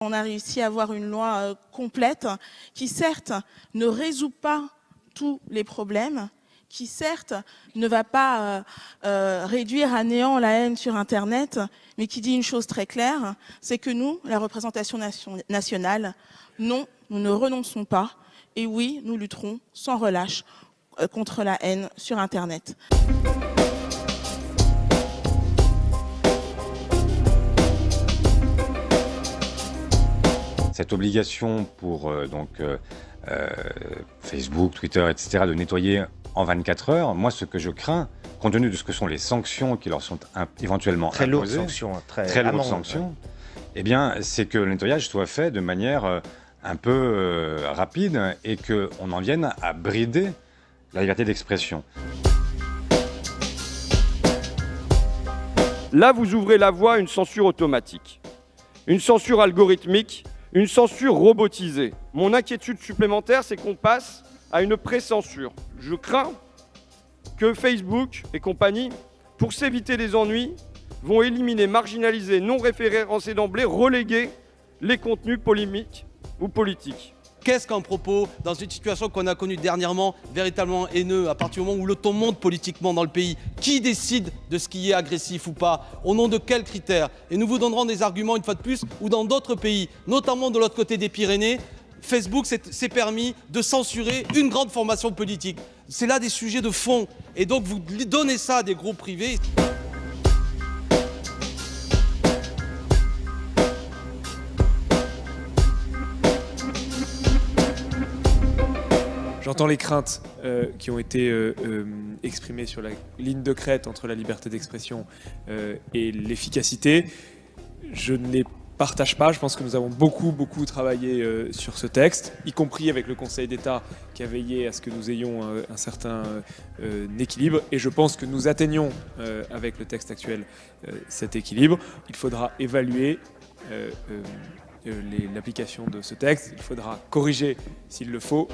On a réussi à avoir une loi complète qui, certes, ne résout pas tous les problèmes, qui, certes, ne va pas réduire à néant la haine sur Internet, mais qui dit une chose très claire, c'est que nous, la représentation nationale, non, nous ne renonçons pas, et oui, nous lutterons sans relâche contre la haine sur Internet. Cette obligation pour Facebook, Twitter, etc. de nettoyer en 24 heures, moi ce que je crains, compte tenu de ce que sont les sanctions qui leur sont éventuellement très imposées, lourdes sanctions, très lourdes sanctions, eh bien c'est que le nettoyage soit fait de manière un peu rapide et qu'on en vienne à brider la liberté d'expression. Là, vous ouvrez la voie à une censure automatique, une censure algorithmique, une censure robotisée. Mon inquiétude supplémentaire, c'est qu'on passe à une pré-censure. Je crains que Facebook et compagnie, pour s'éviter des ennuis, vont éliminer, marginaliser, non référencés d'emblée, reléguer les contenus polémiques ou politiques. Qu'est-ce qu'un propos dans une situation qu'on a connue dernièrement, véritablement haineux, à partir du moment où le ton monte politiquement dans le pays? Qui décide de ce qui est agressif ou pas? Au nom de quels critères? Et nous vous donnerons des arguments une fois de plus, où dans d'autres pays, notamment de l'autre côté des Pyrénées, Facebook s'est permis de censurer une grande formation politique. C'est là des sujets de fond. Et donc vous donnez ça à des groupes privés. J'entends les craintes qui ont été exprimées sur la ligne de crête entre la liberté d'expression et l'efficacité. Je ne les partage pas. Je pense que nous avons beaucoup travaillé sur ce texte, y compris avec le Conseil d'État qui a veillé à ce que nous ayons un certain équilibre. Et je pense que nous atteignons avec le texte actuel cet équilibre. Il faudra évaluer l'application de ce texte. Il faudra corriger s'il le faut.